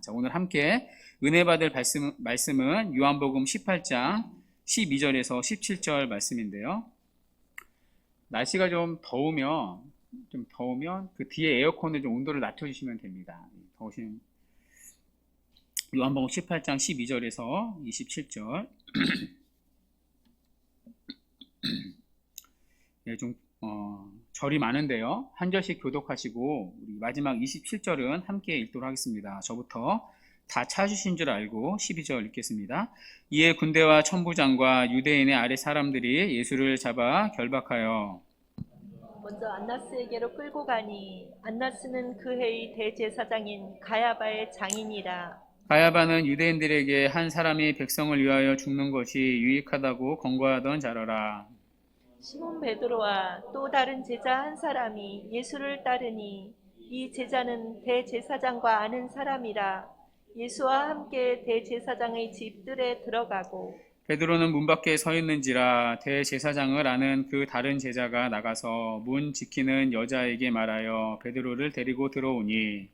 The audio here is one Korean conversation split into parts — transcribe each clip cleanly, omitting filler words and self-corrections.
자, 오늘 함께 은혜 받을 말씀은 요한복음 18장 12절에서 17절 말씀인데요. 날씨가 좀 더우면 그 뒤에 에어컨을 좀 온도를 낮춰주시면 됩니다. 더우신 요한복음 18장 12절에서 27절. 네, 절이 많은데요. 한 절씩 교독하시고 우리 마지막 27절은 함께 읽도록 하겠습니다. 저부터 다 찾으신 줄 알고 12절 읽겠습니다. 이에 군대와 천부장과 유대인의 아래 사람들이 예수를 잡아 결박하여 먼저 안나스에게로 끌고 가니 안나스는 그 해의 대제사장인 가야바의 장인이라. 가야바는 유대인들에게 한 사람이 백성을 위하여 죽는 것이 유익하다고 권고하던 자러라. 시몬 베드로와 또 다른 제자 한 사람이 예수를 따르니 이 제자는 대제사장과 아는 사람이라. 예수와 함께 대제사장의 집들에 들어가고 베드로는 문 밖에 서 있는지라 대제사장을 아는 그 다른 제자가 나가서 문 지키는 여자에게 말하여 베드로를 데리고 들어오니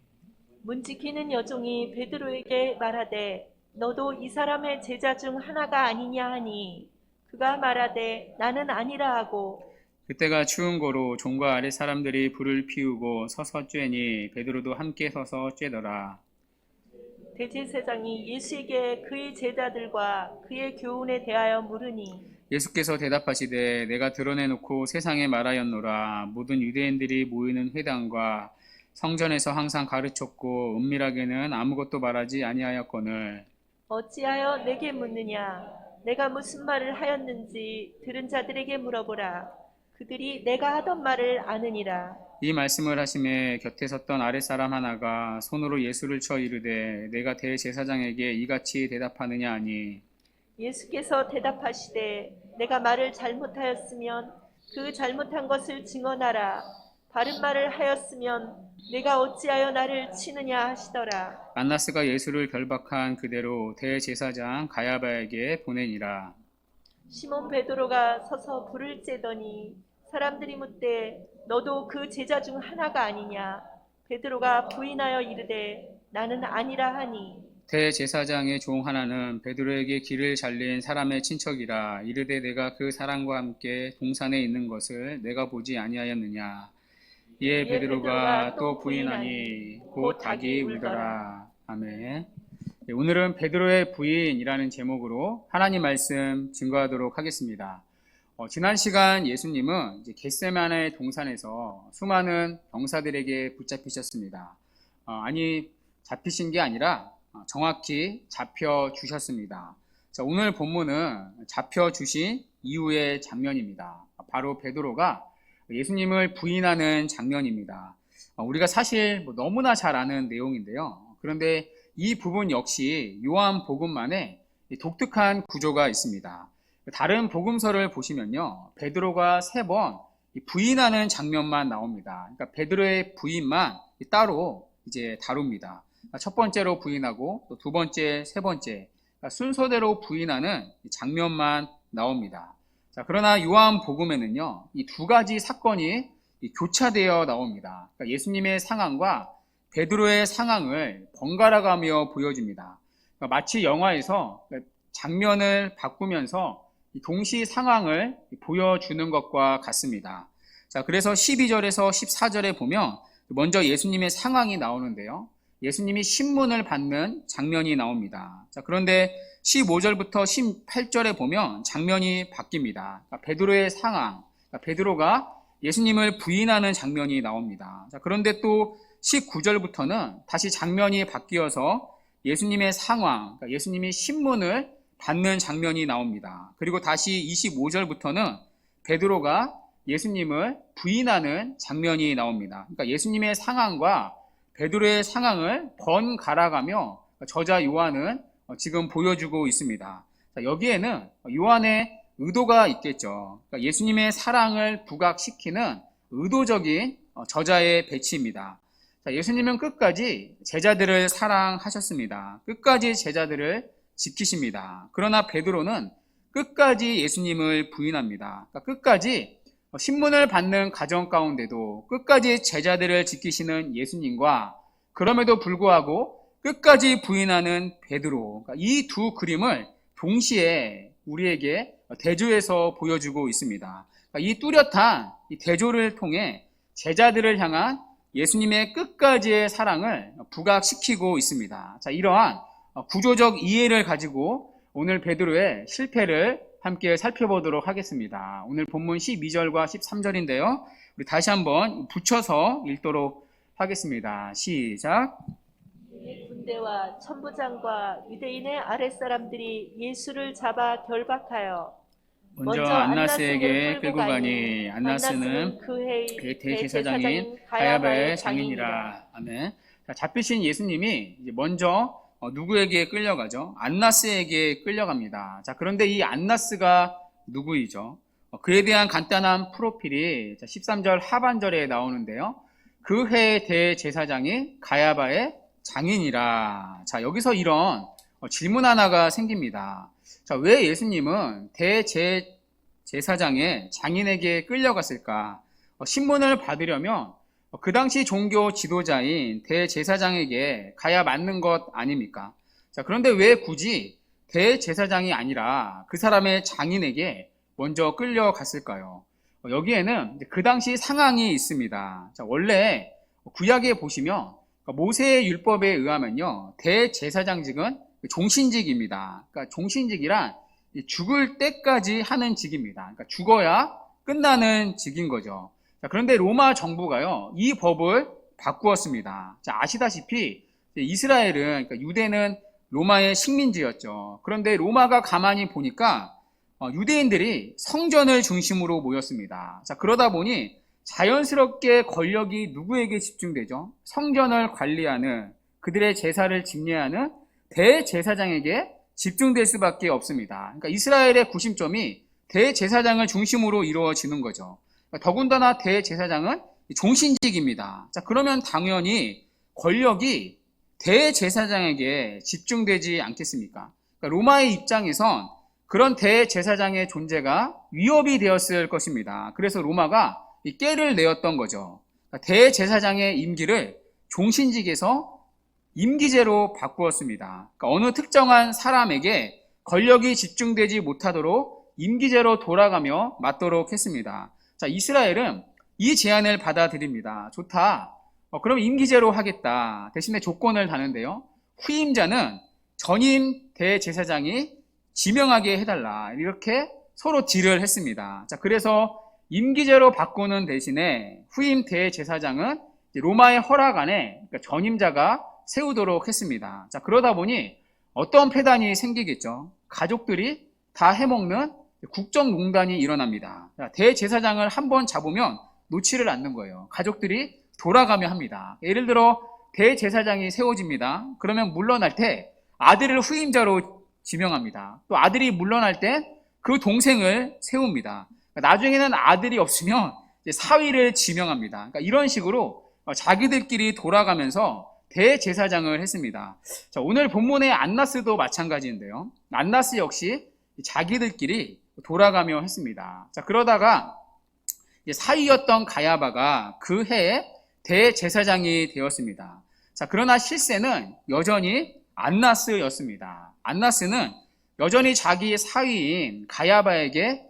문 지키는 여종이 베드로에게 말하되 너도 이 사람의 제자 중 하나가 아니냐 하니 그가 말하되 나는 아니라 하고 그때가 추운 거로 종과 아래 사람들이 불을 피우고 서서 쬐니 베드로도 함께 서서 쬐더라. 대제사장이 예수에게 그의 제자들과 그의 교훈에 대하여 물으니 예수께서 대답하시되 내가 드러내놓고 세상에 말하였노라. 모든 유대인들이 모이는 회당과 성전에서 항상 가르쳤고 은밀하게는 아무것도 말하지 아니하였거늘 어찌하여 내게 묻느냐? 내가 무슨 말을 하였는지 들은 자들에게 물어보라. 그들이 내가 하던 말을 아느니라. 이 말씀을 하심에 곁에 섰던 아랫사람 하나가 손으로 예수를 쳐 이르되 내가 대제사장에게 이같이 대답하느냐 하니 예수께서 대답하시되 내가 말을 잘못하였으면 그 잘못한 것을 증언하라. 바른 말을 하였으면 내가 어찌하여 나를 치느냐 하시더라. 안나스가 예수를 결박한 그대로 대제사장 가야바에게 보내니라. 시몬 베드로가 서서 불을 쬐더니 사람들이 묻되 너도 그 제자 중 하나가 아니냐? 베드로가 부인하여 이르되 나는 아니라 하니 대제사장의 종 하나는 베드로에게 길을 잘린 사람의 친척이라 이르되 내가 그 사람과 함께 동산에 있는 것을 내가 보지 아니하였느냐. 이에 베드로가 또 부인하니 곧 닭이 울더라. 아멘. 네, 오늘은 베드로의 부인이라는 제목으로 하나님 말씀 증거하도록 하겠습니다. 지난 시간 예수님은 이제 겟세마네 동산에서 수많은 병사들에게 붙잡히셨습니다. 아니 잡히신 게 아니라 정확히 잡혀주셨습니다. 자, 오늘 본문은 잡혀주신 이후의 장면입니다. 바로 베드로가 예수님을 부인하는 장면입니다. 우리가 사실 너무나 잘 아는 내용인데요. 그런데 이 부분 역시 요한복음만의 독특한 구조가 있습니다. 다른 복음서를 보시면요, 베드로가 3번 부인하는 장면만 나옵니다. 그러니까 베드로의 부인만 따로 이제 다룹니다. 첫 번째로 부인하고 또 두 번째, 세 번째 순서대로 부인하는 장면만 나옵니다. 자, 그러나 요한복음에는요, 이 두 가지 사건이 교차되어 나옵니다. 그러니까 예수님의 상황과 베드로의 상황을 번갈아 가며 보여줍니다. 그러니까 마치 영화에서 장면을 바꾸면서 동시 상황을 보여주는 것과 같습니다. 자, 그래서 12절에서 14절에 보면 먼저 예수님의 상황이 나오는데요. 예수님이 신문을 받는 장면이 나옵니다. 자, 그런데 15절부터 18절에 보면 장면이 바뀝니다. 그러니까 베드로의 상황, 그러니까 베드로가 예수님을 부인하는 장면이 나옵니다. 자, 그런데 또 19절부터는 다시 장면이 바뀌어서 예수님의 상황, 그러니까 예수님이 신문을 받는 장면이 나옵니다. 그리고 다시 25절부터는 베드로가 예수님을 부인하는 장면이 나옵니다. 그러니까 예수님의 상황과 베드로의 상황을 번갈아가며 저자 요한은 지금 보여주고 있습니다. 자, 여기에는 요한의 의도가 있겠죠. 그러니까 예수님의 사랑을 부각시키는 의도적인 저자의 배치입니다. 자, 예수님은 끝까지 제자들을 사랑하셨습니다. 끝까지 제자들을 지키십니다. 그러나 베드로는 끝까지 예수님을 부인합니다. 그러니까 끝까지 신문을 받는 가정 가운데도 끝까지 제자들을 지키시는 예수님과 그럼에도 불구하고 끝까지 부인하는 베드로. 이 두 그림을 동시에 우리에게 대조해서 보여주고 있습니다. 이 뚜렷한 이 대조를 통해 제자들을 향한 예수님의 끝까지의 사랑을 부각시키고 있습니다. 자, 이러한 구조적 이해를 가지고 오늘 베드로의 실패를 함께 살펴보도록 하겠습니다. 오늘 본문 12절과 13절인데요. 우리 다시 한번 붙여서 읽도록 하겠습니다. 시작. 군대와 천부장과 유대인의 아랫사람들이 예수를 잡아 결박하여 먼저 안나스에게 끌고 가니 안나스는 그의 그의 대제사장인 가야바의 장인이라. 아멘. 자, 잡히신 예수님이 이제 먼저 누구에게 끌려가죠? 안나스에게 끌려갑니다. 자, 그런데 이 안나스가 누구이죠? 그에 대한 간단한 프로필이 13절 하반절에 나오는데요. 그 해의 대제사장이 가야바의 장인이라. 자, 여기서 이런 질문 하나가 생깁니다. 자, 왜 예수님은 대제사장의 장인에게 끌려갔을까? 신문을 받으려면 그 당시 종교 지도자인 대제사장에게 가야 맞는 것 아닙니까? 자, 그런데 왜 굳이 대제사장이 아니라 그 사람의 장인에게 먼저 끌려갔을까요? 여기에는 그 당시 상황이 있습니다. 자, 원래 구약에 보시면 모세의 율법에 의하면요, 대제사장직은 종신직입니다. 그러니까 종신직이란 죽을 때까지 하는 직입니다. 그러니까 죽어야 끝나는 직인 거죠. 자, 그런데 로마 정부가요, 이 법을 바꾸었습니다. 자, 아시다시피 이스라엘은, 그러니까 유대는 로마의 식민지였죠. 그런데 로마가 가만히 보니까 유대인들이 성전을 중심으로 모였습니다. 자, 그러다 보니 자연스럽게 권력이 누구에게 집중되죠? 성전을 관리하는, 그들의 제사를 집례하는 대제사장에게 집중될 수밖에 없습니다. 그러니까 이스라엘의 구심점이 대제사장을 중심으로 이루어지는 거죠. 그러니까 더군다나 대제사장은 종신직입니다. 자, 그러면 당연히 권력이 대제사장에게 집중되지 않겠습니까? 그러니까 로마의 입장에선 그런 대제사장의 존재가 위협이 되었을 것입니다. 그래서 로마가 이 꾀를 내었던 거죠. 그러니까 대제사장의 임기를 종신직에서 임기제로 바꾸었습니다. 그러니까 어느 특정한 사람에게 권력이 집중되지 못하도록 임기제로 돌아가며 맞도록 했습니다. 자, 이스라엘은 이 제안을 받아들입니다. 좋다. 그럼 임기제로 하겠다. 대신에 조건을 다는데요. 후임자는 전임 대제사장이 지명하게 해달라. 이렇게 서로 딜을 했습니다. 자, 그래서 임기제로 바꾸는 대신에 후임 대제사장은 로마의 허락 안에 그러니까 전임자가 세우도록 했습니다. 자, 그러다 보니 어떤 폐단이 생기겠죠. 가족들이 다 해먹는 국정농단이 일어납니다. 자, 대제사장을 한번 잡으면 놓지를 않는 거예요. 가족들이 돌아가며 합니다. 예를 들어 대제사장이 세워집니다. 그러면 물러날 때 아들을 후임자로 지명합니다. 또 아들이 물러날 때 그 동생을 세웁니다. 나중에는 아들이 없으면 사위를 지명합니다. 그러니까 이런 식으로 자기들끼리 돌아가면서 대제사장을 했습니다. 자, 오늘 본문의 안나스도 마찬가지인데요. 안나스 역시 자기들끼리 돌아가며 했습니다. 자, 그러다가 사위였던 가야바가 그 해에 대제사장이 되었습니다. 자, 그러나 실세는 여전히 안나스였습니다. 안나스는 여전히 자기 사위인 가야바에게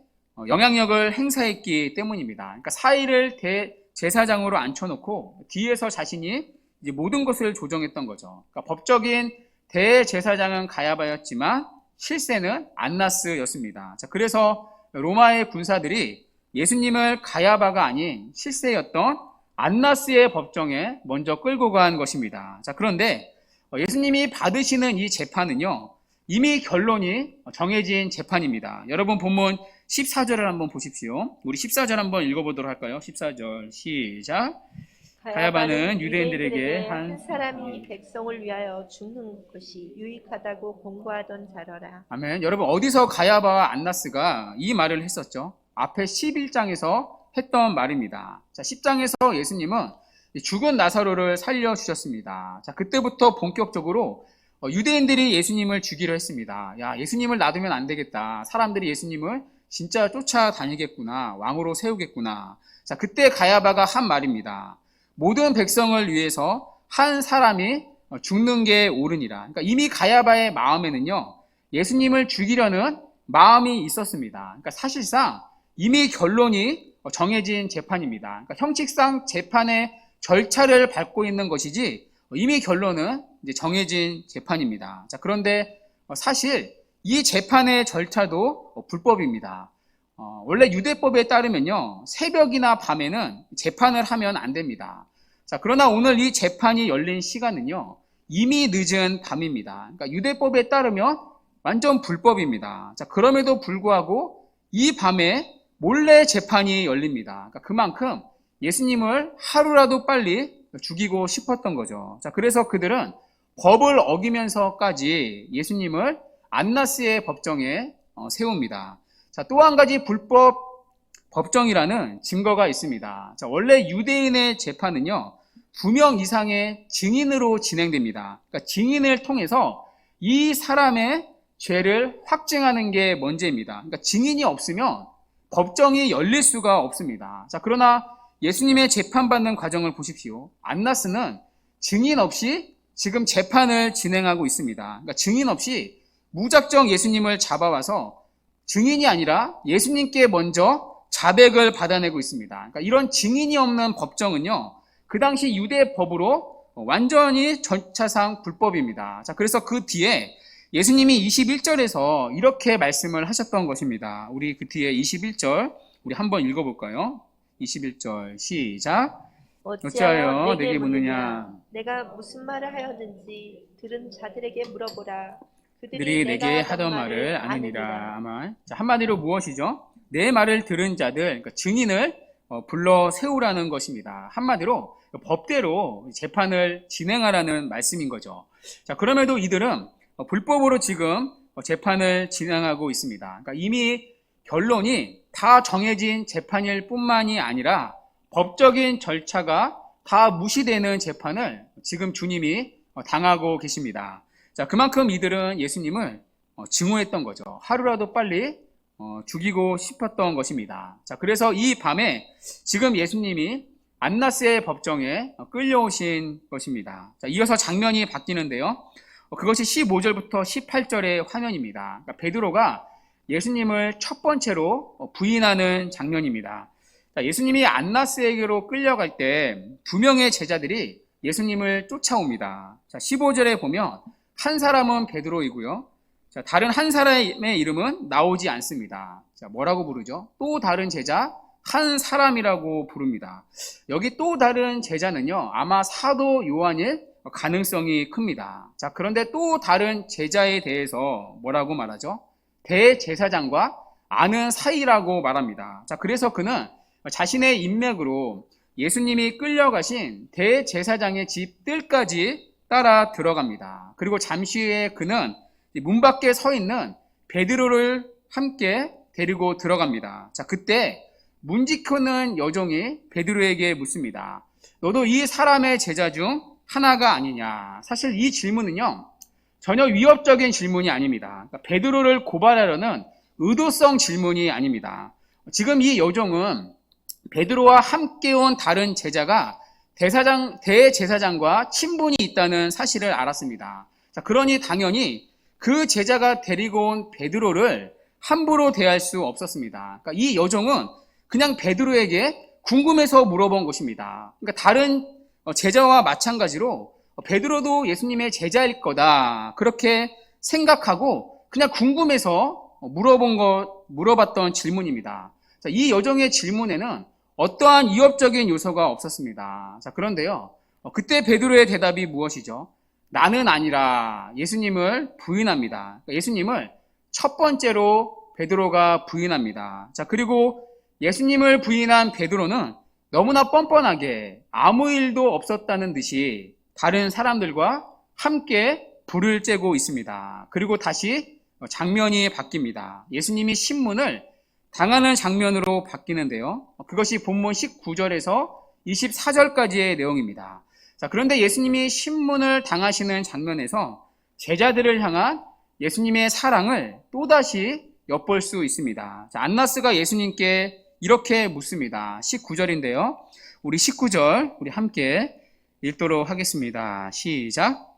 영향력을 행사했기 때문입니다. 그러니까 사위를 대제사장으로 앉혀놓고 뒤에서 자신이 이제 모든 것을 조정했던 거죠. 그러니까 법적인 대제사장은 가야바였지만 실세는 안나스였습니다. 자, 그래서 로마의 군사들이 예수님을 가야바가 아닌 실세였던 안나스의 법정에 먼저 끌고 간 것입니다. 자, 그런데 예수님이 받으시는 이 재판은요, 이미 결론이 정해진 재판입니다. 여러분 본문 14절을 한번 보십시오. 우리 14절 한번 읽어보도록 할까요? 14절 시작. 가야바는 유대인들에게 한 사람이 백성을 위하여 죽는 것이 유익하다고 공고하던 자러라. 아멘. 여러분 어디서 가야바와 안나스가 이 말을 했었죠? 앞에 11장에서 했던 말입니다. 자, 10장에서 예수님은 죽은 나사로를 살려주셨습니다. 자, 그때부터 본격적으로 유대인들이 예수님을 죽이려 했습니다. 야, 예수님을 놔두면 안 되겠다. 사람들이 예수님을 진짜 쫓아다니겠구나. 왕으로 세우겠구나. 자, 그때 가야바가 한 말입니다. 모든 백성을 위해서 한 사람이 죽는 게 옳으니라. 그러니까 이미 가야바의 마음에는요, 예수님을 죽이려는 마음이 있었습니다. 그러니까 사실상 이미 결론이 정해진 재판입니다. 그러니까 형식상 재판의 절차를 밟고 있는 것이지 이미 결론은 이제 정해진 재판입니다. 자, 그런데 사실 이 재판의 절차도 불법입니다. 원래 유대법에 따르면요, 새벽이나 밤에는 재판을 하면 안 됩니다. 자, 그러나 오늘 이 재판이 열린 시간은요, 이미 늦은 밤입니다. 그러니까 유대법에 따르면 완전 불법입니다. 자, 그럼에도 불구하고 이 밤에 몰래 재판이 열립니다. 그러니까 그만큼 예수님을 하루라도 빨리 죽이고 싶었던 거죠. 자, 그래서 그들은 법을 어기면서까지 예수님을 안나스의 법정에 세웁니다. 자, 또 한 가지 불법 법정이라는 증거가 있습니다. 자, 원래 유대인의 재판은요, 2명 이상의 증인으로 진행됩니다. 그러니까 증인을 통해서 이 사람의 죄를 확증하는 게 먼저입니다. 그러니까 증인이 없으면 법정이 열릴 수가 없습니다. 자, 그러나 예수님의 재판받는 과정을 보십시오. 안나스는 증인 없이 지금 재판을 진행하고 있습니다. 그러니까 증인 없이 무작정 예수님을 잡아와서 증인이 아니라 예수님께 먼저 자백을 받아내고 있습니다. 그러니까 이런 증인이 없는 법정은요, 그 당시 유대 법으로 완전히 절차상 불법입니다. 자, 그래서 그 뒤에 예수님이 21절에서 이렇게 말씀을 하셨던 것입니다. 우리 그 뒤에 21절 우리 한번 읽어볼까요? 21절 시작. 어찌하여 내게 묻느냐? 내가 무슨 말을 하였는지 들은 자들에게 물어보라. 그들이 내게 하던 말을 아느니라. 아멘. 자, 한마디로 무엇이죠? 내 말을 들은 자들, 그러니까 증인을 불러 세우라는 것입니다. 한마디로 법대로 재판을 진행하라는 말씀인 거죠. 자, 그럼에도 이들은 불법으로 지금 재판을 진행하고 있습니다. 그러니까 이미 결론이 다 정해진 재판일 뿐만이 아니라 법적인 절차가 다 무시되는 재판을 지금 주님이 당하고 계십니다. 자, 그만큼 이들은 예수님을 증오했던 거죠. 하루라도 빨리 죽이고 싶었던 것입니다. 자, 그래서 이 밤에 지금 예수님이 안나스의 법정에 끌려오신 것입니다. 자, 이어서 장면이 바뀌는데요. 그것이 15절부터 18절의 화면입니다. 그러니까 베드로가 예수님을 첫 번째로 부인하는 장면입니다. 자, 예수님이 안나스에게로 끌려갈 때 2명의 제자들이 예수님을 쫓아옵니다. 자, 15절에 보면 한 사람은 베드로이고요. 자, 다른 한 사람의 이름은 나오지 않습니다. 자, 뭐라고 부르죠? 또 다른 제자 한 사람이라고 부릅니다. 여기 또 다른 제자는요, 아마 사도 요한일 가능성이 큽니다. 자, 그런데 또 다른 제자에 대해서 뭐라고 말하죠? 대제사장과 아는 사이라고 말합니다. 자, 그래서 그는 자신의 인맥으로 예수님이 끌려가신 대제사장의 집 뜰까지 따라 들어갑니다. 그리고 잠시 후에 그는 문 밖에 서 있는 베드로를 함께 데리고 들어갑니다. 자, 그때 문 지키는 여종이 베드로에게 묻습니다. 너도 이 사람의 제자 중 하나가 아니냐? 사실 이 질문은요, 전혀 위협적인 질문이 아닙니다. 그러니까 베드로를 고발하려는 의도성 질문이 아닙니다. 지금 이 여종은 베드로와 함께 온 다른 제자가 대제사장과 친분이 있다는 사실을 알았습니다. 자, 그러니 당연히 그 제자가 데리고 온 베드로를 함부로 대할 수 없었습니다. 그러니까 이 여종은 그냥 베드로에게 궁금해서 물어본 것입니다. 그러니까 다른 제자와 마찬가지로 베드로도 예수님의 제자일 거다, 그렇게 생각하고 그냥 궁금해서 물어봤던 질문입니다. 자, 이 여종의 질문에는 어떠한 위협적인 요소가 없었습니다. 자, 그런데요, 그때 베드로의 대답이 무엇이죠? 나는 아니라 예수님을 부인합니다. 예수님을 첫 번째로 베드로가 부인합니다. 자, 그리고 예수님을 부인한 베드로는 너무나 뻔뻔하게 아무 일도 없었다는 듯이 다른 사람들과 함께 불을 쬐고 있습니다. 그리고 다시 장면이 바뀝니다. 예수님이 신문을 당하는 장면으로 바뀌는데요. 그것이 본문 19절에서 24절까지의 내용입니다. 자, 그런데 예수님이 신문을 당하시는 장면에서 제자들을 향한 예수님의 사랑을 또다시 엿볼 수 있습니다. 자, 안나스가 예수님께 이렇게 묻습니다. 19절인데요. 우리 19절 우리 함께 읽도록 하겠습니다. 시작.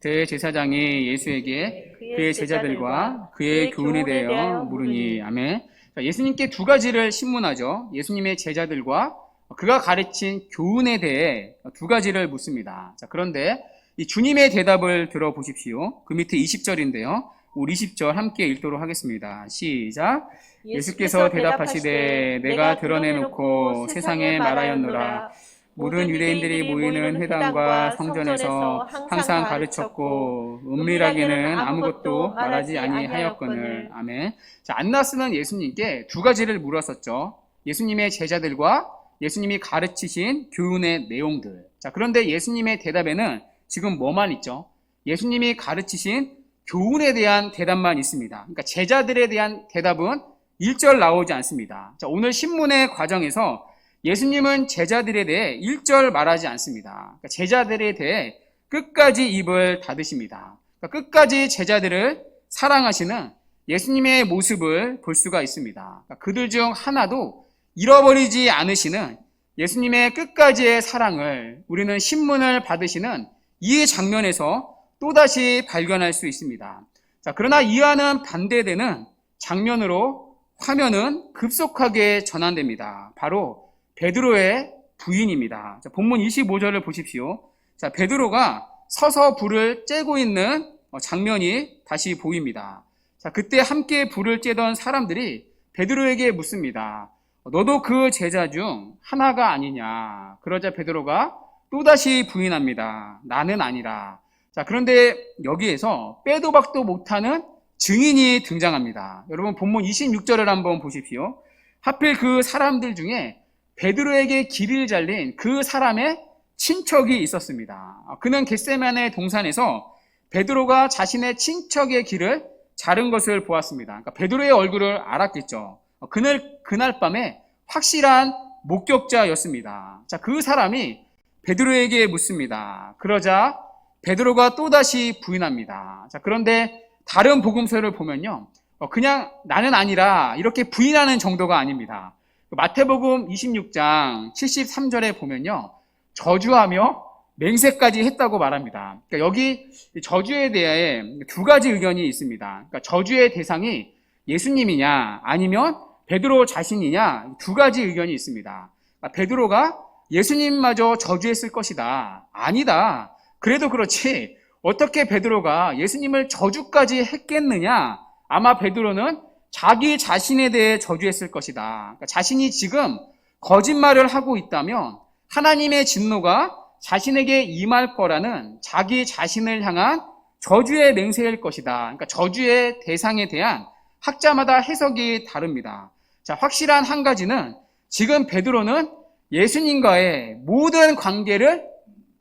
대제사장이 예수에게 그의 제자들과 그의 교훈에 대하여 물으니. 아멘. 자, 예수님께 두 가지를 신문하죠. 예수님의 제자들과 그가 가르친 교훈에 대해 두 가지를 묻습니다. 자, 그런데 이 주님의 대답을 들어보십시오. 그 밑에 20절인데요. 우리 20절 함께 읽도록 하겠습니다. 시작. 예수께서 대답하시되 내가 드러내놓고 세상에 말하였노라. 모든 유대인들이 모이는 회당과 성전에서 항상 가르쳤고 은밀하게는 아무것도 말하지 아니하였거늘. 아멘. 자, 안나스는 예수님께 두 가지를 물었었죠. 예수님의 제자들과 예수님이 가르치신 교훈의 내용들. 자, 그런데 예수님의 대답에는 지금 뭐만 있죠? 예수님이 가르치신 교훈에 대한 대답만 있습니다. 그러니까 제자들에 대한 대답은 1절 나오지 않습니다. 자, 오늘 신문의 과정에서 예수님은 제자들에 대해 1절 말하지 않습니다. 그러니까 제자들에 대해 끝까지 입을 닫으십니다. 그러니까 끝까지 제자들을 사랑하시는 예수님의 모습을 볼 수가 있습니다. 그러니까 그들 중 하나도 잃어버리지 않으시는 예수님의 끝까지의 사랑을 우리는 신문을 받으시는 이 장면에서 또다시 발견할 수 있습니다. 자, 그러나 이와는 반대되는 장면으로 화면은 급속하게 전환됩니다. 바로 베드로의 부인입니다. 자, 본문 25절을 보십시오. 자, 베드로가 서서 불을 쬐고 있는 장면이 다시 보입니다. 자, 그때 함께 불을 쬐던 사람들이 베드로에게 묻습니다. 너도 그 제자 중 하나가 아니냐? 그러자 베드로가 또다시 부인합니다. 나는 아니라. 자, 그런데 여기에서 빼도 박도 못하는 증인이 등장합니다. 여러분 본문 26절을 한번 보십시오. 하필 그 사람들 중에 베드로에게 길을 잘린 그 사람의 친척이 있었습니다. 그는 겟세마네 동산에서 베드로가 자신의 친척의 길을 자른 것을 보았습니다. 그러니까 베드로의 얼굴을 알았겠죠. 그날 밤에 확실한 목격자였습니다. 자, 그 사람이 베드로에게 묻습니다. 그러자 베드로가 또다시 부인합니다. 자, 그런데 다른 복음서를 보면요, 그냥 나는 아니라 이렇게 부인하는 정도가 아닙니다. 마태복음 26장 73절에 보면요, 저주하며 맹세까지 했다고 말합니다. 그러니까 여기 저주에 대해 두 가지 의견이 있습니다. 그러니까 저주의 대상이 예수님이냐 아니면 베드로 자신이냐, 두 가지 의견이 있습니다. 그러니까 베드로가 예수님마저 저주했을 것이다. 아니다. 그래도 그렇지 어떻게 베드로가 예수님을 저주까지 했겠느냐? 아마 베드로는 자기 자신에 대해 저주했을 것이다. 그러니까 자신이 지금 거짓말을 하고 있다면 하나님의 진노가 자신에게 임할 거라는 자기 자신을 향한 저주의 맹세일 것이다. 그러니까 저주의 대상에 대한 학자마다 해석이 다릅니다. 자, 확실한 한 가지는 지금 베드로는 예수님과의 모든 관계를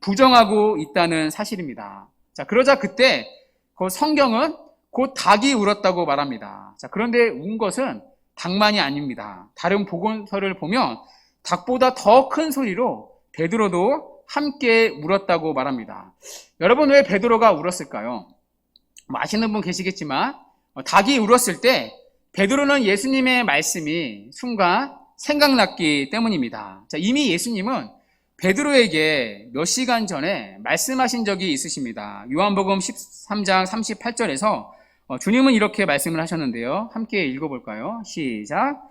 부정하고 있다는 사실입니다. 자, 그러자 그때 그 성경은 곧 닭이 울었다고 말합니다. 자, 그런데 운 것은 닭만이 아닙니다. 다른 복음서를 보면 닭보다 더 큰 소리로 베드로도 함께 울었다고 말합니다. 여러분, 왜 베드로가 울었을까요? 아시는 분 계시겠지만 닭이 울었을 때 베드로는 예수님의 말씀이 순간 생각났기 때문입니다. 자, 이미 예수님은 베드로에게 몇 시간 전에 말씀하신 적이 있으십니다. 요한복음 13장 38절에서 주님은 이렇게 말씀을 하셨는데요. 함께 읽어볼까요? 시작.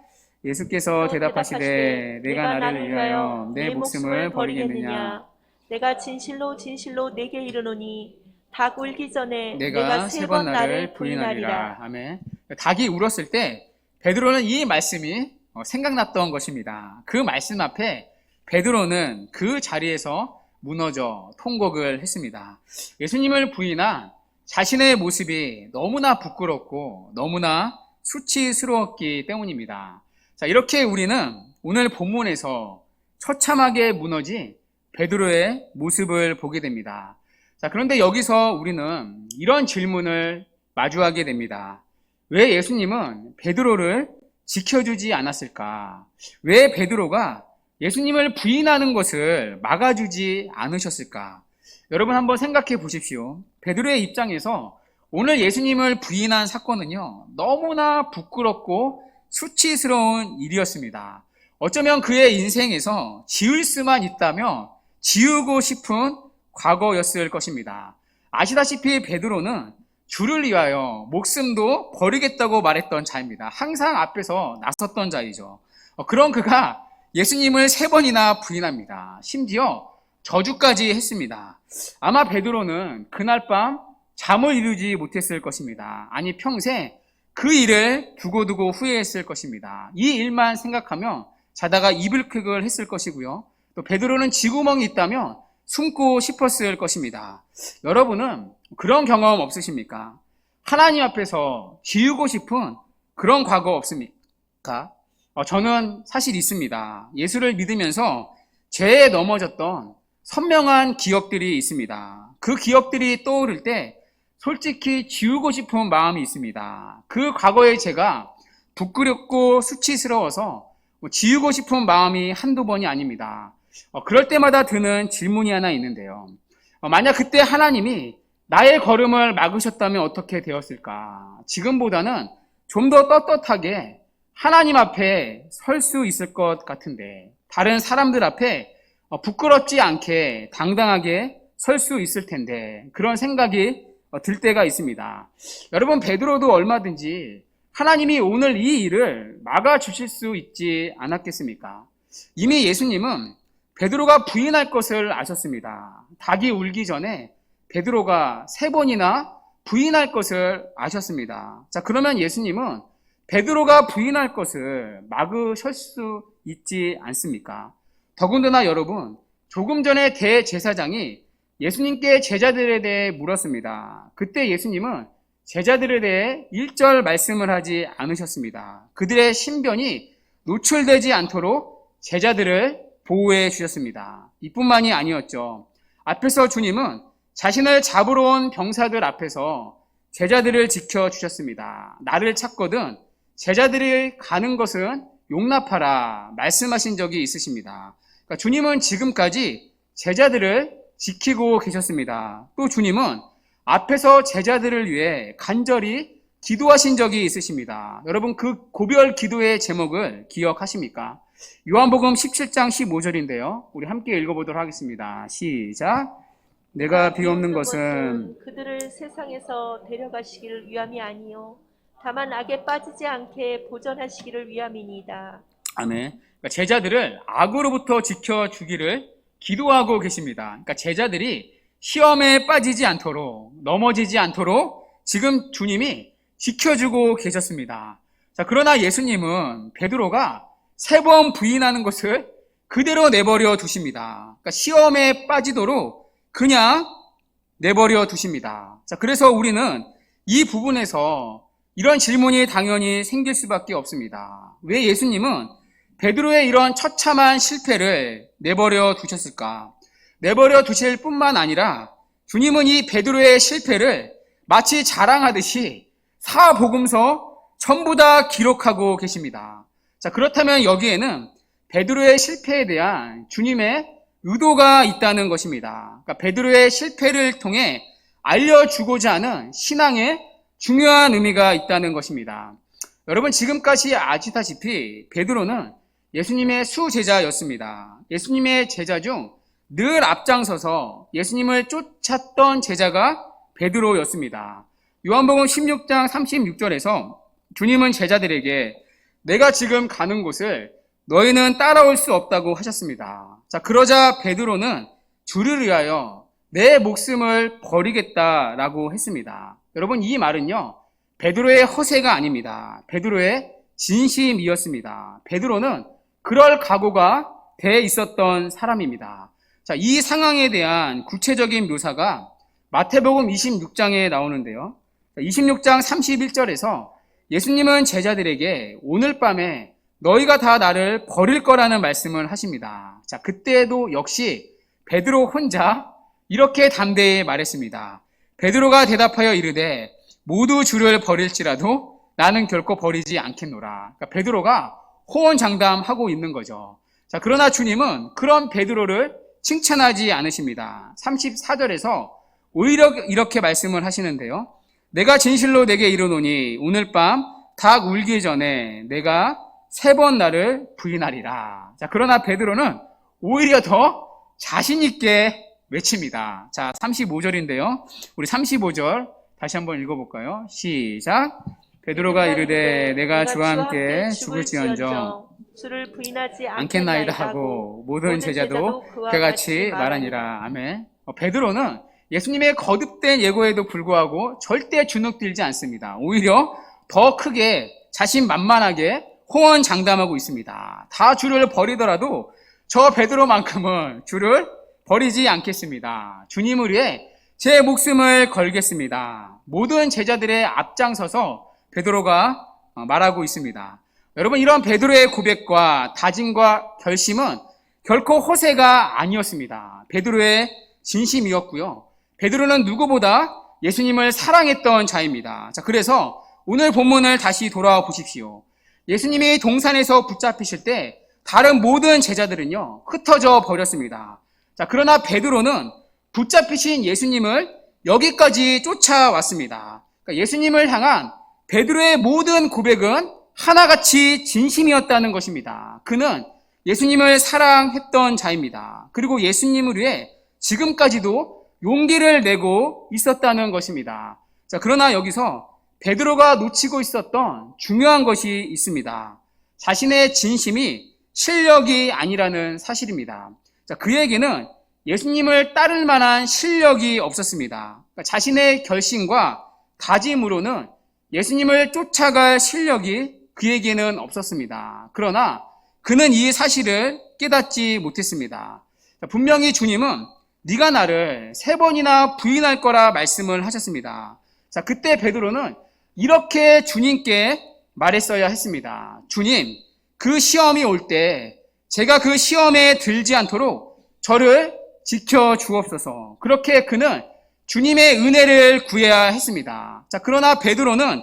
예수께서 대답하시되 내가 나를 위하여 내 목숨을 버리겠느냐? 내가 진실로 진실로 내게 이르노니 닭 울기 전에 내가 세 번 나를 부인하리라. 아멘. 닭이 울었을 때 베드로는 이 말씀이 생각났던 것입니다. 그 말씀 앞에 베드로는 그 자리에서 무너져 통곡을 했습니다. 예수님을 부인한 자신의 모습이 너무나 부끄럽고 너무나 수치스러웠기 때문입니다. 자, 이렇게 우리는 오늘 본문에서 처참하게 무너진 베드로의 모습을 보게 됩니다. 자, 그런데 여기서 우리는 이런 질문을 마주하게 됩니다. 왜 예수님은 베드로를 지켜주지 않았을까? 왜 베드로가 예수님을 부인하는 것을 막아주지 않으셨을까? 여러분 한번 생각해 보십시오. 베드로의 입장에서 오늘 예수님을 부인한 사건은요, 너무나 부끄럽고 수치스러운 일이었습니다. 어쩌면 그의 인생에서 지울 수만 있다면 지우고 싶은 과거였을 것입니다. 아시다시피 베드로는 주를 위하여 목숨도 버리겠다고 말했던 자입니다. 항상 앞에서 나섰던 자이죠. 그런 그가 예수님을 3번이나 부인합니다. 심지어 저주까지 했습니다. 아마 베드로는 그날 밤 잠을 이루지 못했을 것입니다. 아니 평생 그 일을 두고두고 후회했을 것입니다. 이 일만 생각하며 자다가 이불킥을 했을 것이고요. 또 베드로는 쥐구멍이 있다면 숨고 싶었을 것입니다. 여러분은 그런 경험 없으십니까? 하나님 앞에서 지우고 싶은 그런 과거 없습니까? 저는 사실 있습니다. 예수를 믿으면서 죄에 넘어졌던 선명한 기억들이 있습니다. 그 기억들이 떠오를 때 솔직히 지우고 싶은 마음이 있습니다. 그 과거의 제가 부끄럽고 수치스러워서 지우고 싶은 마음이 한두 번이 아닙니다. 그럴 때마다 드는 질문이 하나 있는데요. 만약 그때 하나님이 나의 걸음을 막으셨다면 어떻게 되었을까? 지금보다는 좀 더 떳떳하게 하나님 앞에 설 수 있을 것 같은데, 다른 사람들 앞에 부끄럽지 않게 당당하게 설 수 있을 텐데, 그런 생각이 들 때가 있습니다. 여러분, 베드로도 얼마든지 하나님이 오늘 이 일을 막아주실 수 있지 않았겠습니까? 이미 예수님은 베드로가 부인할 것을 아셨습니다. 닭이 울기 전에 베드로가 3번이나 부인할 것을 아셨습니다. 자, 그러면 예수님은 베드로가 부인할 것을 막으실 수 있지 않습니까? 더군다나 여러분, 조금 전에 대제사장이 예수님께 제자들에 대해 물었습니다. 그때 예수님은 제자들에 대해 1절 말씀을 하지 않으셨습니다. 그들의 신변이 노출되지 않도록 제자들을 보호해 주셨습니다. 이뿐만이 아니었죠. 앞에서 주님은 자신을 잡으러 온 병사들 앞에서 제자들을 지켜주셨습니다. 나를 찾거든 제자들이 가는 것은 용납하라 말씀하신 적이 있으십니다. 그러니까 주님은 지금까지 제자들을 지키고 계셨습니다. 또 주님은 앞에서 제자들을 위해 간절히 기도하신 적이 있으십니다. 여러분, 그 고별 기도의 제목을 기억하십니까? 요한복음 17장 15절인데요. 우리 함께 읽어보도록 하겠습니다. 시작. 내가 비옵는 것은 그들을 세상에서 데려가시기를 위함이 아니요 다만 악에 빠지지 않게 보전하시기를 위함이니이다. 아멘. 그러니까 제자들을 악으로부터 지켜주기를 기도하고 계십니다. 그러니까 제자들이 시험에 빠지지 않도록, 넘어지지 않도록 지금 주님이 지켜주고 계셨습니다. 자, 그러나 예수님은 베드로가 3번 부인하는 것을 그대로 내버려 두십니다. 그러니까 시험에 빠지도록 그냥 내버려 두십니다. 자, 그래서 우리는 이 부분에서 이런 질문이 당연히 생길 수밖에 없습니다. 왜 예수님은 베드로의 이런 처참한 실패를 내버려 두셨을까? 내버려 두실 뿐만 아니라 주님은 이 베드로의 실패를 마치 자랑하듯이 사복음서 전부 다 기록하고 계십니다. 자, 그렇다면 여기에는 베드로의 실패에 대한 주님의 의도가 있다는 것입니다. 그러니까 베드로의 실패를 통해 알려주고자 하는 신앙의 중요한 의미가 있다는 것입니다. 여러분, 지금까지 아시다시피 베드로는 예수님의 수제자였습니다. 예수님의 제자 중 늘 앞장서서 예수님을 쫓았던 제자가 베드로였습니다. 요한복음 16장 36절에서 주님은 제자들에게 내가 지금 가는 곳을 너희는 따라올 수 없다고 하셨습니다. 자, 그러자 베드로는 주를 위하여 내 목숨을 버리겠다라고 했습니다. 여러분, 이 말은요, 베드로의 허세가 아닙니다. 베드로의 진심이었습니다. 베드로는 그럴 각오가 돼 있었던 사람입니다. 자, 이 상황에 대한 구체적인 묘사가 마태복음 26장에 나오는데요. 26장 31절에서 예수님은 제자들에게 오늘 밤에 너희가 다 나를 버릴 거라는 말씀을 하십니다. 자, 그때도 역시 베드로 혼자 이렇게 담대히 말했습니다. 베드로가 대답하여 이르되 모두 주를 버릴지라도 나는 결코 버리지 않겠노라. 그러니까 베드로가 호언장담하고 있는 거죠. 자, 그러나 주님은 그런 베드로를 칭찬하지 않으십니다. 34절에서 오히려 이렇게 말씀을 하시는데요. 내가 진실로 내게 이르노니 오늘 밤 닭 울기 전에 내가 3번 나를 부인하리라. 자, 그러나 베드로는 오히려 더 자신 있게 외칩니다. 자, 35절인데요. 우리 35절 다시 한번 읽어볼까요? 시작. 베드로가 이르되 내가 주와 함께 죽을지언정 주를 부인하지 않겠나이다 하고 모든 제자도 그와 같이 말하니라. 아멘. 베드로는 예수님의 거듭된 예고에도 불구하고 절대 주눅들지 않습니다. 오히려 더 크게 자신만만하게 호언장담하고 있습니다. 다 주를 버리더라도 저 베드로만큼은 주를 버리지 않겠습니다. 주님을 위해 제 목숨을 걸겠습니다. 모든 제자들의 앞장서서 베드로가 말하고 있습니다. 여러분, 이런 베드로의 고백과 다짐과 결심은 결코 호세가 아니었습니다. 베드로의 진심이었고요. 베드로는 누구보다 예수님을 사랑했던 자입니다. 자, 그래서 오늘 본문을 다시 돌아와 보십시오. 예수님이 동산에서 붙잡히실 때 다른 모든 제자들은요, 흩어져 버렸습니다. 자, 그러나 베드로는 붙잡히신 예수님을 여기까지 쫓아왔습니다. 그러니까 예수님을 향한 베드로의 모든 고백은 하나같이 진심이었다는 것입니다. 그는 예수님을 사랑했던 자입니다. 그리고 예수님을 위해 지금까지도 용기를 내고 있었다는 것입니다. 자, 그러나 여기서 베드로가 놓치고 있었던 중요한 것이 있습니다. 자신의 진심이 실력이 아니라는 사실입니다. 자, 그에게는 예수님을 따를 만한 실력이 없었습니다. 그러니까 자신의 결심과 다짐으로는 예수님을 쫓아갈 실력이 그에게는 없었습니다. 그러나 그는 이 사실을 깨닫지 못했습니다. 자, 분명히 주님은 네가 나를 3번이나 부인할 거라 말씀을 하셨습니다. 자, 그때 베드로는 이렇게 주님께 말했어야 했습니다. 주님, 그 시험이 올 때 제가 그 시험에 들지 않도록 저를 지켜 주옵소서. 그렇게 그는 주님의 은혜를 구해야 했습니다. 자, 그러나 베드로는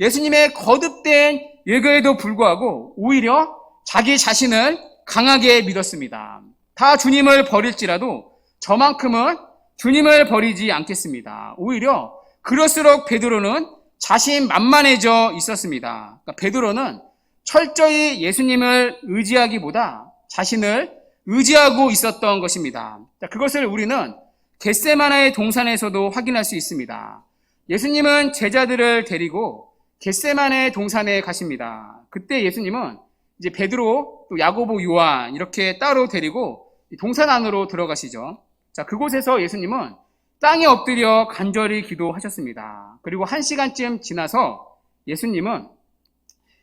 예수님의 거듭된 예고에도 불구하고 오히려 자기 자신을 강하게 믿었습니다. 다 주님을 버릴지라도 저만큼은 주님을 버리지 않겠습니다. 오히려 그럴수록 베드로는 자신만만해져 있었습니다. 그러니까 베드로는 철저히 예수님을 의지하기보다 자신을 의지하고 있었던 것입니다. 그것을 우리는 겟세마나의 동산에서도 확인할 수 있습니다. 예수님은 제자들을 데리고 겟세마네 동산에 가십니다. 그때 예수님은 이제 베드로, 또 야고보, 요한 이렇게 따로 데리고 동산 안으로 들어가시죠. 자, 그곳에서 예수님은 땅에 엎드려 간절히 기도하셨습니다. 그리고 1시간쯤 지나서 예수님은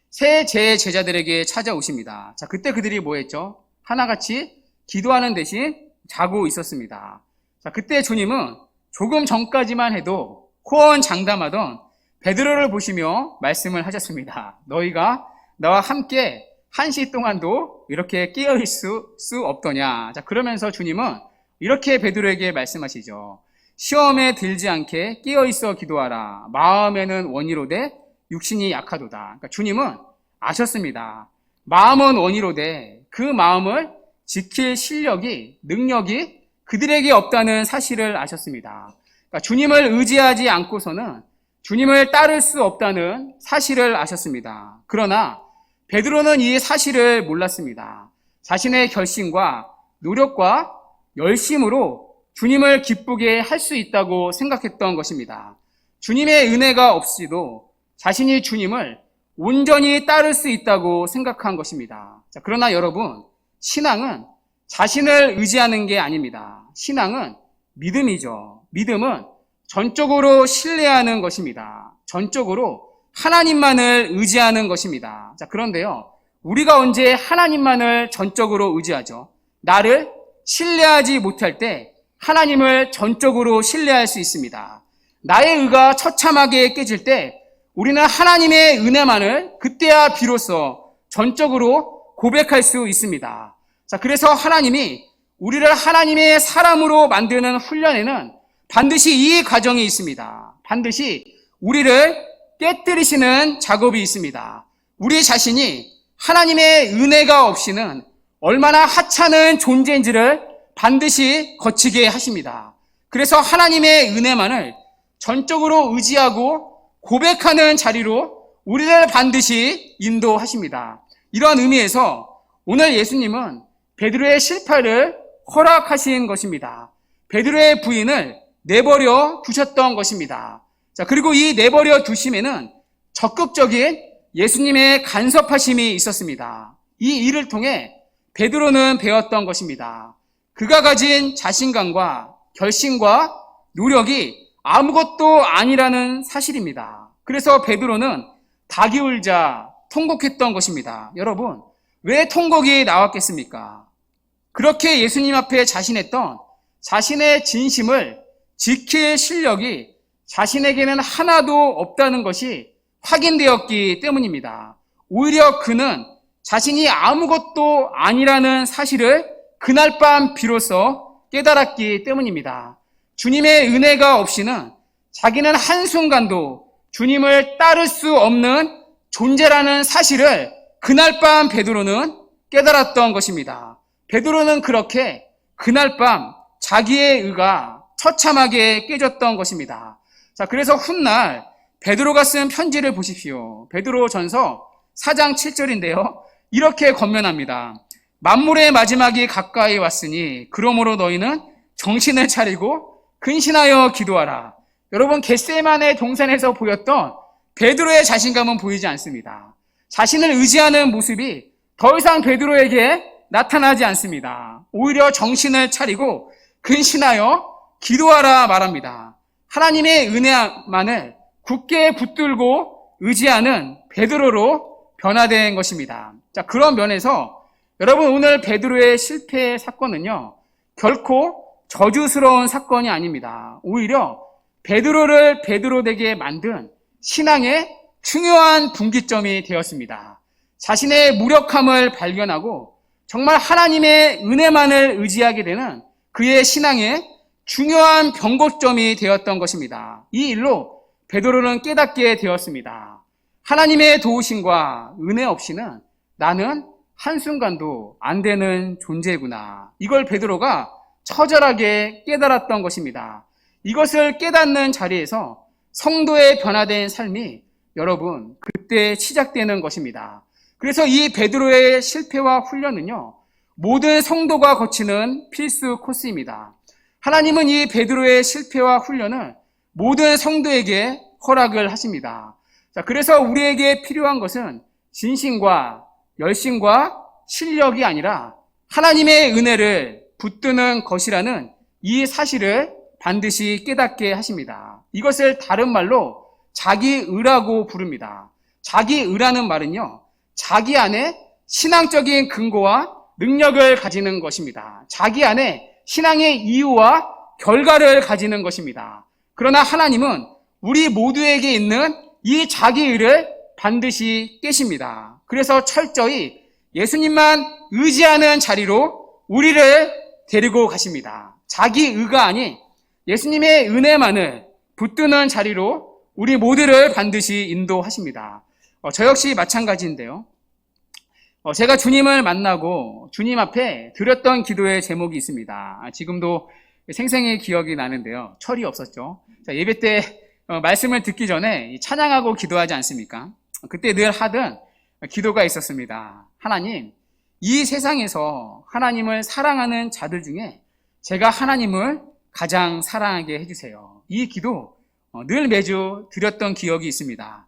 새 제자들에게 찾아오십니다. 자, 그때 그들이 뭐 했죠? 하나같이 기도하는 대신 자고 있었습니다. 자, 그때 주님은 조금 전까지만 해도 호언장담하던 베드로를 보시며 말씀을 하셨습니다. 너희가 나와 함께 1시 동안도 이렇게 깨어있을 수 없더냐. 자, 그러면서 주님은 이렇게 베드로에게 말씀하시죠. 시험에 들지 않게 깨어있어 기도하라. 마음에는 원이로되 육신이 약하도다. 그러니까 주님은 아셨습니다. 마음은 원이로되 그 마음을 지킬 실력이, 능력이 그들에게 없다는 사실을 아셨습니다. 그러니까 주님을 의지하지 않고서는 주님을 따를 수 없다는 사실을 아셨습니다. 그러나 베드로는 이 사실을 몰랐습니다. 자신의 결심과 노력과 열심으로 주님을 기쁘게 할 수 있다고 생각했던 것입니다. 주님의 은혜가 없이도 자신이 주님을 온전히 따를 수 있다고 생각한 것입니다. 자, 그러나 여러분, 신앙은 자신을 의지하는 게 아닙니다. 신앙은 믿음이죠. 믿음은 전적으로 신뢰하는 것입니다. 전적으로 하나님만을 의지하는 것입니다. 자, 그런데요, 우리가 언제 하나님만을 전적으로 의지하죠? 나를 신뢰하지 못할 때 하나님을 전적으로 신뢰할 수 있습니다. 나의 의가 처참하게 깨질 때 우리는 하나님의 은혜만을 그때야 비로소 전적으로 고백할 수 있습니다. 자, 그래서 하나님이 우리를 하나님의 사람으로 만드는 훈련에는 반드시 이 과정이 있습니다. 반드시 우리를 깨뜨리시는 작업이 있습니다. 우리 자신이 하나님의 은혜가 없이는 얼마나 하찮은 존재인지를 반드시 거치게 하십니다. 그래서 하나님의 은혜만을 전적으로 의지하고 고백하는 자리로 우리를 반드시 인도하십니다. 이런 의미에서 오늘 예수님은 베드로의 실패를 허락하신 것입니다. 베드로의 부인을 내버려 두셨던 것입니다. 자, 그리고 이 내버려 두심에는 적극적인 예수님의 간섭하심이 있었습니다. 이 일을 통해 베드로는 배웠던 것입니다. 그가 가진 자신감과 결심과 노력이 아무것도 아니라는 사실입니다. 그래서 베드로는 닭이 울자 통곡했던 것입니다. 여러분, 왜 통곡이 나왔겠습니까? 그렇게 예수님 앞에 자신했던 자신의 진심을 지킬 실력이 자신에게는 하나도 없다는 것이 확인되었기 때문입니다. 오히려 그는 자신이 아무것도 아니라는 사실을 그날 밤 비로소 깨달았기 때문입니다. 주님의 은혜가 없이는 자기는 한순간도 주님을 따를 수 없는 존재라는 사실을 그날 밤 베드로는 깨달았던 것입니다. 베드로는 그렇게 그날 밤 자기의 의가 처참하게 깨졌던 것입니다. 자, 그래서 훗날 베드로가 쓴 편지를 보십시오. 베드로전서 4장 7절인데요. 이렇게 권면합니다. 만물의 마지막이 가까이 왔으니 그러므로 너희는 정신을 차리고 근신하여 기도하라. 여러분, 겟세마네 동산에서 보였던 베드로의 자신감은 보이지 않습니다. 자신을 의지하는 모습이 더 이상 베드로에게 나타나지 않습니다. 오히려 정신을 차리고 근신하여 기도하라 말합니다. 하나님의 은혜만을 굳게 붙들고 의지하는 베드로로 변화된 것입니다. 자, 그런 면에서 여러분, 오늘 베드로의 실패 사건은요, 결코 저주스러운 사건이 아닙니다. 오히려 베드로를 베드로 되게 만든 신앙의 중요한 분기점이 되었습니다. 자신의 무력함을 발견하고 정말 하나님의 은혜만을 의지하게 되는 그의 신앙의 중요한 변곡점이 되었던 것입니다. 이 일로 베드로는 깨닫게 되었습니다. 하나님의 도우심과 은혜 없이는 나는 한순간도 안 되는 존재구나. 이걸 베드로가 처절하게 깨달았던 것입니다. 이것을 깨닫는 자리에서 성도의 변화된 삶이 여러분 그때 시작되는 것입니다. 그래서 이 베드로의 실패와 훈련은요, 모든 성도가 거치는 필수 코스입니다. 하나님은 이 베드로의 실패와 훈련을 모든 성도에게 허락을 하십니다. 자, 그래서 우리에게 필요한 것은 진심과 열심과 실력이 아니라 하나님의 은혜를 붙드는 것이라는 이 사실을 반드시 깨닫게 하십니다. 이것을 다른 말로 자기의라고 부릅니다. 자기의라는 말은요, 자기 안에 신앙적인 근거와 능력을 가지는 것입니다. 자기 안에 신앙의 이유와 결과를 가지는 것입니다. 그러나 하나님은 우리 모두에게 있는 이 자기의를 반드시 깨십니다. 그래서 철저히 예수님만 의지하는 자리로 우리를 데리고 가십니다. 자기의가 아닌 예수님의 은혜만을 붙드는 자리로 우리 모두를 반드시 인도하십니다. 저 역시 마찬가지인데요. 제가 주님을 만나고 주님 앞에 드렸던 기도의 제목이 있습니다. 지금도 생생히 기억이 나는데요. 철이 없었죠. 자, 예배 때 말씀을 듣기 전에 찬양하고 기도하지 않습니까? 그때 늘 하던 기도가 있었습니다. 하나님, 이 세상에서 하나님을 사랑하는 자들 중에 제가 하나님을 가장 사랑하게 해주세요. 이 기도 늘 매주 드렸던 기억이 있습니다.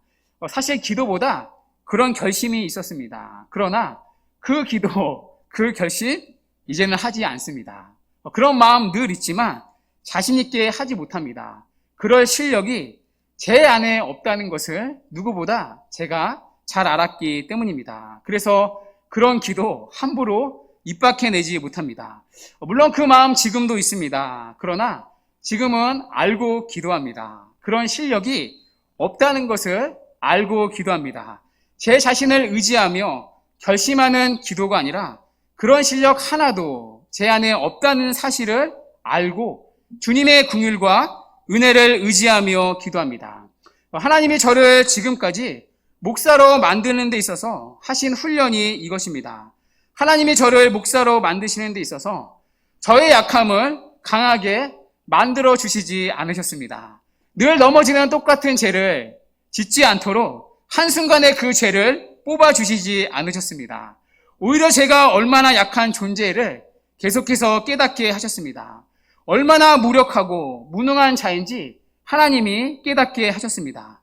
사실 기도보다 그런 결심이 있었습니다. 그러나 그 기도, 그 결심 이제는 하지 않습니다. 그런 마음 늘 있지만 자신 있게 하지 못합니다. 그럴 실력이 제 안에 없다는 것을 누구보다 제가 잘 알았기 때문입니다. 그래서 그런 기도 함부로 입 밖에내지 못합니다. 물론 그 마음 지금도 있습니다. 그러나 지금은 알고 기도합니다. 그런 실력이 없다는 것을 알고 기도합니다. 제 자신을 의지하며 결심하는 기도가 아니라 그런 실력 하나도 제 안에 없다는 사실을 알고 주님의 긍휼과 은혜를 의지하며 기도합니다. 하나님이 저를 지금까지 목사로 만드는 데 있어서 하신 훈련이 이것입니다. 하나님이 저를 목사로 만드시는 데 있어서 저의 약함을 강하게 만들어 주시지 않으셨습니다. 늘 넘어지는 똑같은 죄를 짓지 않도록 한순간에 그 죄를 뽑아 주시지 않으셨습니다. 오히려 제가 얼마나 약한 존재를 계속해서 깨닫게 하셨습니다. 얼마나 무력하고 무능한 자인지 하나님이 깨닫게 하셨습니다.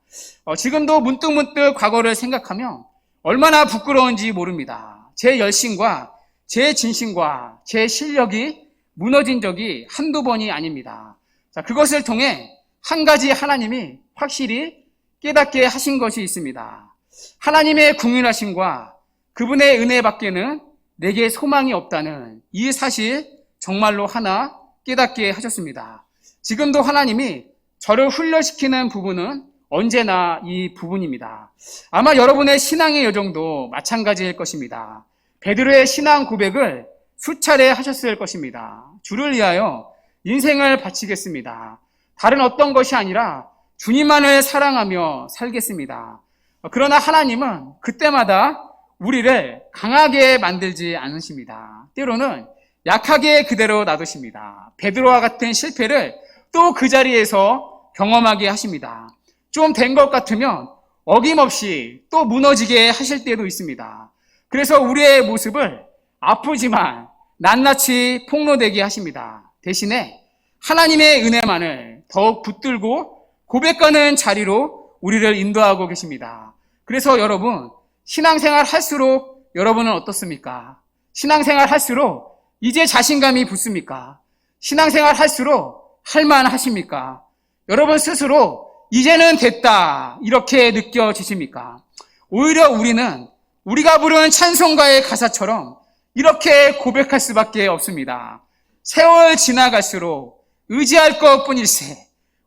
지금도 문득문득 과거를 생각하면 얼마나 부끄러운지 모릅니다. 제 열심과 제 진심과 제 실력이 무너진 적이 한두 번이 아닙니다. 자, 그것을 통해 한 가지 하나님이 확실히 깨닫게 하신 것이 있습니다. 하나님의 궁휼하심과 그분의 은혜밖에는 내게 소망이 없다는 이 사실 정말로 하나 깨닫게 하셨습니다. 지금도 하나님이 저를 훈련시키는 부분은 언제나 이 부분입니다. 아마 여러분의 신앙의 여정도 마찬가지일 것입니다. 베드로의 신앙 고백을 수차례 하셨을 것입니다. 주를 위하여 인생을 바치겠습니다. 다른 어떤 것이 아니라 주님만을 사랑하며 살겠습니다. 그러나 하나님은 그때마다 우리를 강하게 만들지 않으십니다. 때로는 약하게 그대로 놔두십니다. 베드로와 같은 실패를 또 그 자리에서 경험하게 하십니다. 좀 된 것 같으면 어김없이 또 무너지게 하실 때도 있습니다. 그래서 우리의 모습을 아프지만 낱낱이 폭로되게 하십니다. 대신에 하나님의 은혜만을 더욱 붙들고 고백하는 자리로 우리를 인도하고 계십니다. 그래서 여러분, 신앙생활 할수록 여러분은 어떻습니까? 신앙생활 할수록 이제 자신감이 붙습니까? 신앙생활 할수록 할만하십니까? 여러분 스스로 이제는 됐다 이렇게 느껴지십니까? 오히려 우리는 우리가 부른 찬송가의 가사처럼 이렇게 고백할 수밖에 없습니다. 세월 지나갈수록 의지할 것뿐일세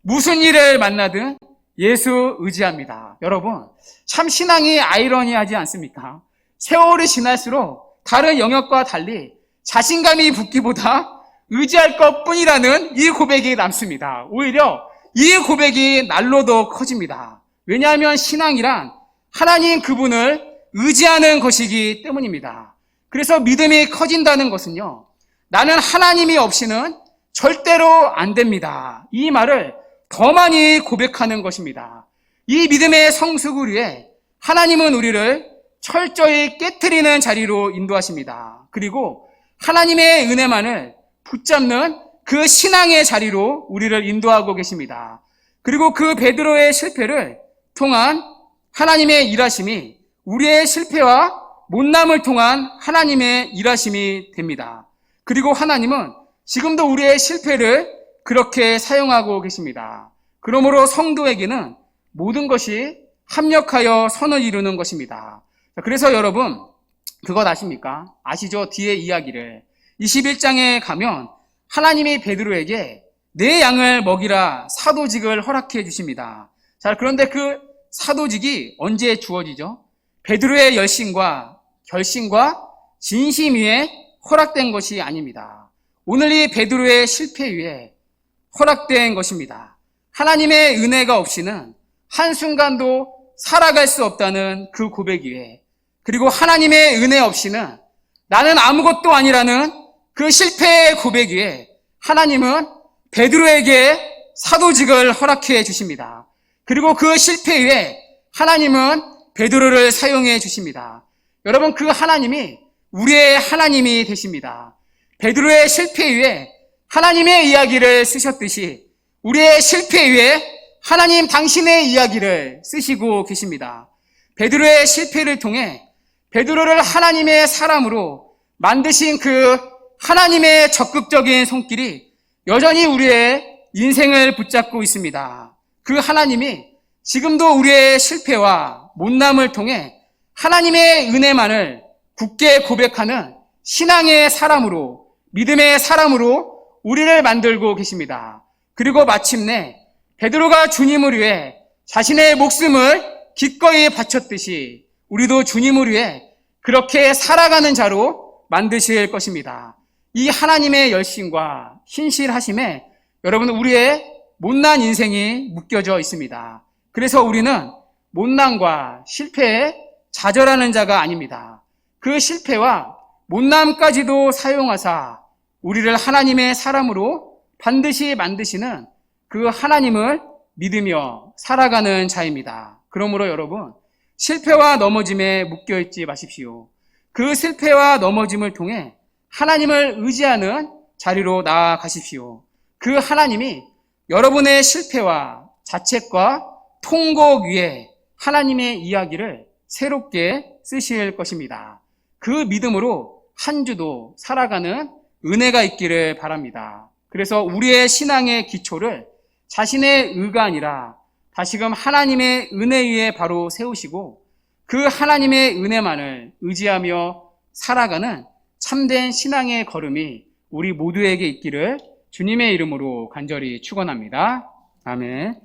무슨 일을 만나든 예수 의지합니다. 여러분, 참 신앙이 아이러니하지 않습니까? 세월이 지날수록 다른 영역과 달리 자신감이 붙기보다 의지할 것뿐이라는 이 고백이 남습니다. 오히려 이 고백이 날로 더 커집니다. 왜냐하면 신앙이란 하나님 그분을 의지하는 것이기 때문입니다. 그래서 믿음이 커진다는 것은요, 나는 하나님이 없이는 절대로 안 됩니다. 이 말을 더 많이 고백하는 것입니다. 이 믿음의 성숙을 위해 하나님은 우리를 철저히 깨트리는 자리로 인도하십니다. 그리고 하나님의 은혜만을 붙잡는 그 신앙의 자리로 우리를 인도하고 계십니다. 그리고 그 베드로의 실패를 통한 하나님의 일하심이 우리의 실패와 못남을 통한 하나님의 일하심이 됩니다. 그리고 하나님은 지금도 우리의 실패를 그렇게 사용하고 계십니다. 그러므로 성도에게는 모든 것이 합력하여 선을 이루는 것입니다. 그래서 여러분, 그것 아십니까? 아시죠? 뒤의 이야기를. 21장에 가면 하나님이 베드로에게 내 양을 먹이라 사도직을 허락해 주십니다. 자, 그런데 그 사도직이 언제 주어지죠? 베드로의 열심과 결심과 진심 위에 허락된 것이 아닙니다. 오늘 이 베드로의 실패 위에 허락된 것입니다. 하나님의 은혜가 없이는 한순간도 살아갈 수 없다는 그 고백 위에, 그리고 하나님의 은혜 없이는 나는 아무것도 아니라는 그 실패의 고백 위에 하나님은 베드로에게 사도직을 허락해 주십니다. 그리고 그 실패 위에 하나님은 베드로를 사용해 주십니다. 여러분, 그 하나님이 우리의 하나님이 되십니다. 베드로의 실패 위에 하나님의 이야기를 쓰셨듯이 우리의 실패 위에 하나님 당신의 이야기를 쓰시고 계십니다. 베드로의 실패를 통해 베드로를 하나님의 사람으로 만드신 그 하나님의 적극적인 손길이 여전히 우리의 인생을 붙잡고 있습니다. 그 하나님이 지금도 우리의 실패와 못남을 통해 하나님의 은혜만을 굳게 고백하는 신앙의 사람으로, 믿음의 사람으로 우리를 만들고 계십니다. 그리고 마침내 베드로가 주님을 위해 자신의 목숨을 기꺼이 바쳤듯이 우리도 주님을 위해 그렇게 살아가는 자로 만드실 것입니다. 이 하나님의 열심과 신실하심에 여러분, 우리의 못난 인생이 묶여져 있습니다. 그래서 우리는 못남과 실패에 좌절하는 자가 아닙니다. 그 실패와 못남까지도 사용하사 우리를 하나님의 사람으로 반드시 만드시는 그 하나님을 믿으며 살아가는 자입니다. 그러므로 여러분, 실패와 넘어짐에 묶여있지 마십시오. 그 실패와 넘어짐을 통해 하나님을 의지하는 자리로 나아가십시오. 그 하나님이 여러분의 실패와 자책과 통곡 위에 하나님의 이야기를 새롭게 쓰실 것입니다. 그 믿음으로 한 주도 살아가는 은혜가 있기를 바랍니다. 그래서 우리의 신앙의 기초를 자신의 의가 아니라 다시금 하나님의 은혜 위에 바로 세우시고 그 하나님의 은혜만을 의지하며 살아가는 참된 신앙의 걸음이 우리 모두에게 있기를 주님의 이름으로 간절히 축원합니다. 아멘.